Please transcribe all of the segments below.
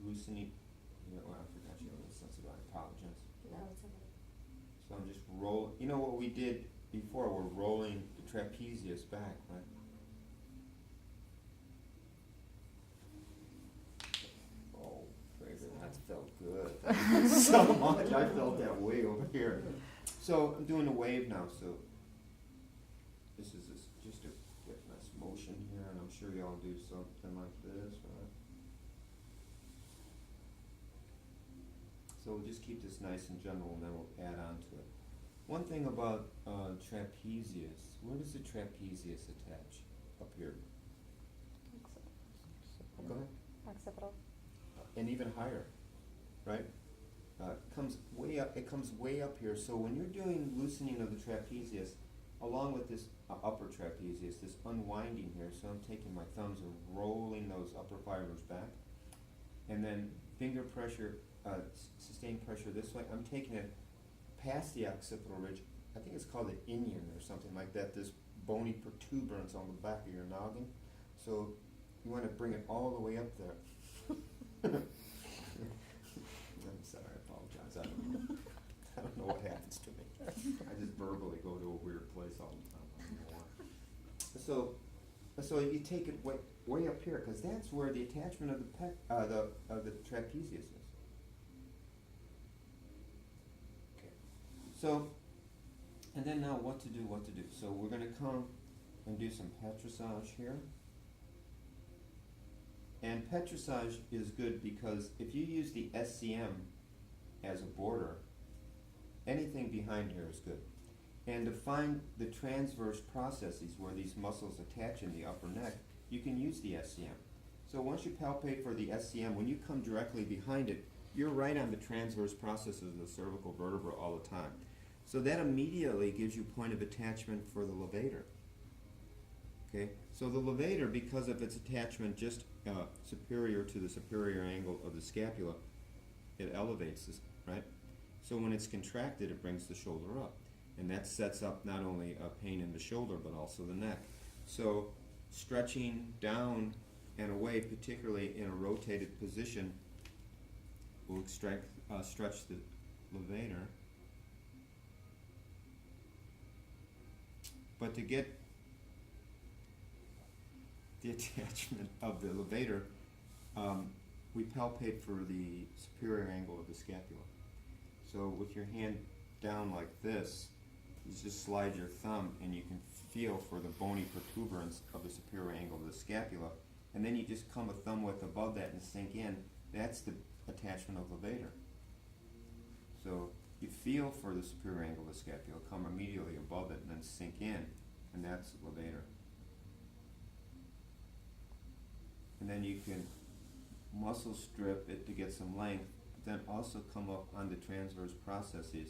loosening. Yeah, well, I forgot you have a sense of I apologize. No, it's okay. So I'm just roll. You know what we did before? We're rolling the trapezius back, right? Oh, baby, that felt good. So much. I felt that way over here. So I'm doing a wave now. So this is just to get nice motion here, and I'm sure y'all do something like this, right? So we'll just keep this nice and general, and then we'll add on to it. One thing about trapezius, where does the trapezius attach? Up here. Go ahead. Occipital. And even higher, right? Comes way up. It comes way up here. So when you're doing loosening of the trapezius, along with this upper trapezius, this unwinding here. So I'm taking my thumbs and rolling those upper fibers back, and then finger pressure, sustained pressure this way. I'm taking it past the occipital ridge. I think it's called the inion or something like that. This bony protuberance on the back of your noggin. So you want to bring it all the way up there. I'm sorry, I apologize. I don't know what happens to me. I just verbally go to a weird place all the time. I don't know why. So you take it way up here, because that's where the attachment of the trapezius is. Okay. So, and then now what to do? So we're going to come and do some petrissage here. And petrissage is good because if you use the SCM as a border, anything behind here is good. And to find the transverse processes where these muscles attach in the upper neck, you can use the SCM. So once you palpate for the SCM, when you come directly behind it, you're right on the transverse processes of the cervical vertebra all the time. So that immediately gives you point of attachment for the levator. Okay, so the levator, because of its attachment just superior to the superior angle of the scapula, it elevates this, right? So when it's contracted, it brings the shoulder up. And that sets up not only a pain in the shoulder, but also the neck. So stretching down and away, particularly in a rotated position, will stretch the levator. But to get the attachment of the levator, we palpate for the superior angle of the scapula. So with your hand down like this, you just slide your thumb and you can feel for the bony protuberance of the superior angle of the scapula, and then you just come a thumb width above that and sink in. That's the attachment of levator. So you feel for the superior angle of the scapula, come immediately above it and then sink in, and that's levator. And then you can muscle strip it to get some length, but then also come up on the transverse processes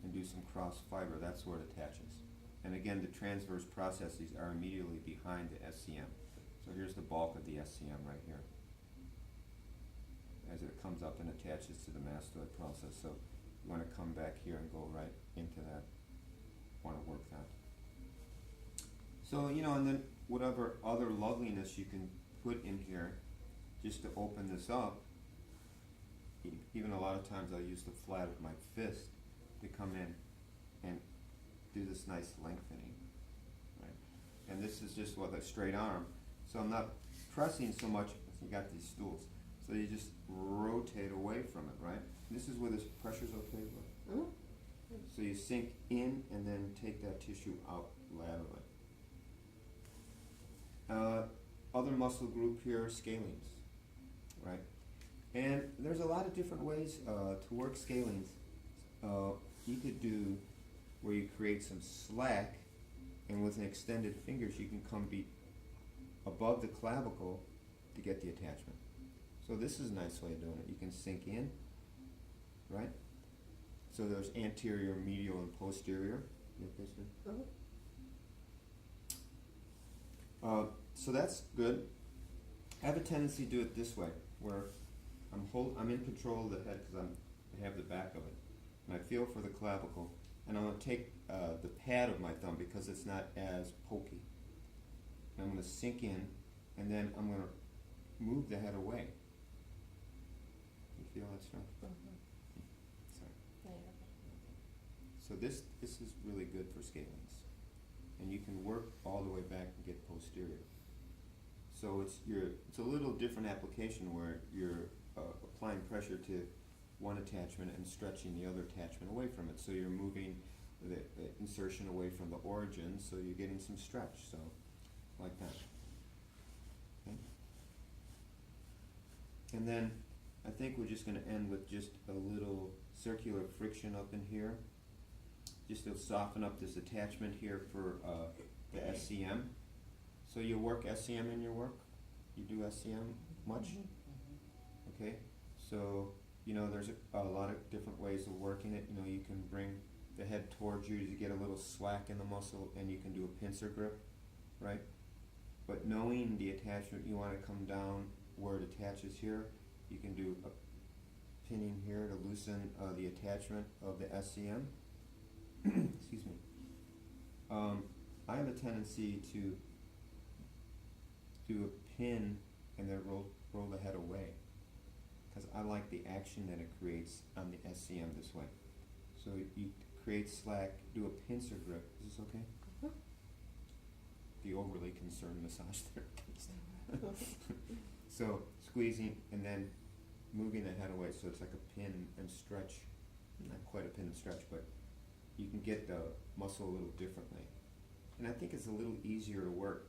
and do some cross fiber. That's where it attaches. And again, the transverse processes are immediately behind the SCM. So here's the bulk of the SCM right here, as it comes up and attaches to the mastoid process. So you want to come back here and go right into that. Want to work that. So, you know, and then whatever other loveliness you can put in here just to open this up. Even a lot of times I'll use the flat of my fist to come in and do this nice lengthening, right? And this is just with a straight arm, so I'm not pressing so much. You got these stools, so you just rotate away from it, right? This is where this pressure's okay. Mm-hmm. So you sink in and then take that tissue out laterally. Other muscle group here, scalenes, right? And there's a lot of different ways to work scalenes. You could do where you create some slack, and with an extended fingers you can come be above the clavicle to get the attachment. So this is a nice way of doing it. You can sink in, right? So there's anterior, medial, and posterior. So that's good. I have a tendency to do it this way, where I'm in control of the head because I have the back of it, and I feel for the clavicle, and I'm going to take the pad of my thumb because it's not as pokey. And I'm going to sink in, and then I'm going to move the head away. feel that strong? Mhm. Sorry. Yeah. So this is really good for scalenes. And you can work all the way back and get posterior. So it's a little different application where you're applying pressure to one attachment and stretching the other attachment away from it. So you're moving the insertion away from the origin, so you're getting some stretch, so like that. Okay. And then I think we're just going to end with just a little circular friction up in here, just to soften up this attachment here for the SCM. So you work SCM in your work? You do SCM much? Okay, so you know there's a lot of different ways of working it. You know, you can bring the head towards you to get a little slack in the muscle, and you can do a pincer grip, right? But knowing the attachment, you want to come down where it attaches here. You can do a pinning here to loosen the attachment of the SCM. Excuse me. I have a tendency to do a pin and then roll the head away, because I like the action that it creates on the SCM this way. So you create slack, do a pincer grip. Is this okay? Mhm. The overly concerned massage therapist. So squeezing and then moving the head away, so it's like a pin and stretch. Not quite a pin and stretch, but you can get the muscle a little differently. And I think it's a little easier to work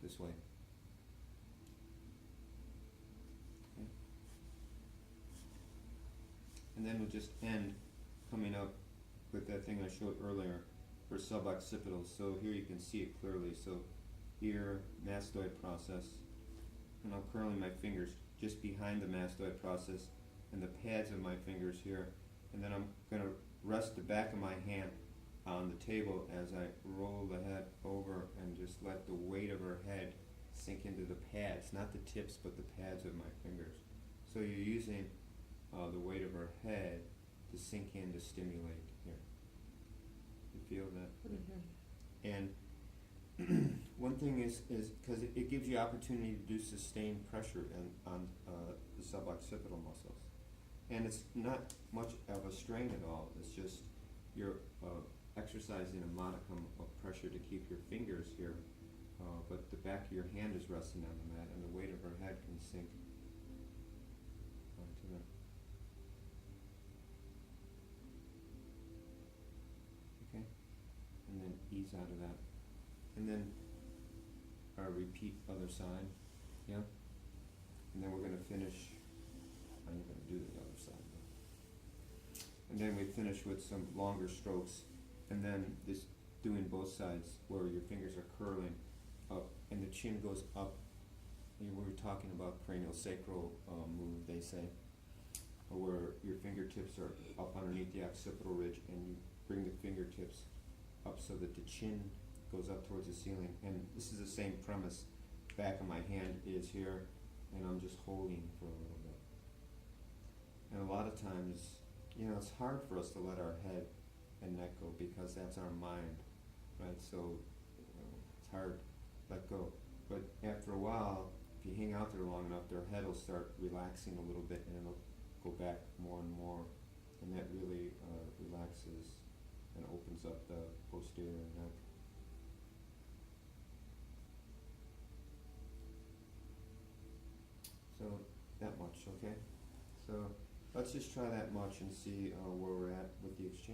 this way. Okay. And then we'll just end coming up with that thing I showed earlier for suboccipital. So here you can see it clearly. So here, mastoid process, and I'm curling my fingers just behind the mastoid process and the pads of my fingers here, and then I'm going to rest the back of my hand on the table as I roll the head over and just let the weight of her head sink into the pads, not the tips but the pads of my fingers. So you're using the weight of her head to sink in to stimulate here. You feel that? Mhm. And one thing is because it gives you opportunity to do sustained pressure on the suboccipital muscles. And it's not much of a strain at all. It's just you're exercising a modicum of pressure to keep your fingers here, but the back of your hand is resting on the mat, and the weight of her head can sink onto that. Okay? And then ease out of that. And then repeat other side. Yeah? And then we're going to finish. I'm going to do the other side. And then we finish with some longer strokes, and then this doing both sides where your fingers are curling up and the chin goes up. And we were talking about cranial sacral move, they say, where your fingertips are up underneath the occipital ridge, and you bring the fingertips up so that the chin goes up towards the ceiling. And this is the same premise. Back of my hand is here, and I'm just holding for a little bit. And a lot of times, you know, it's hard for us to let our head and neck go because that's our mind, right? So it's hard to let go. But after a while, if you hang out there long enough, their head will start relaxing a little bit, and it'll go back more and more, and that really relaxes and opens up the posterior neck. So that much, okay? So let's just try that much and see where we're at with the exchange.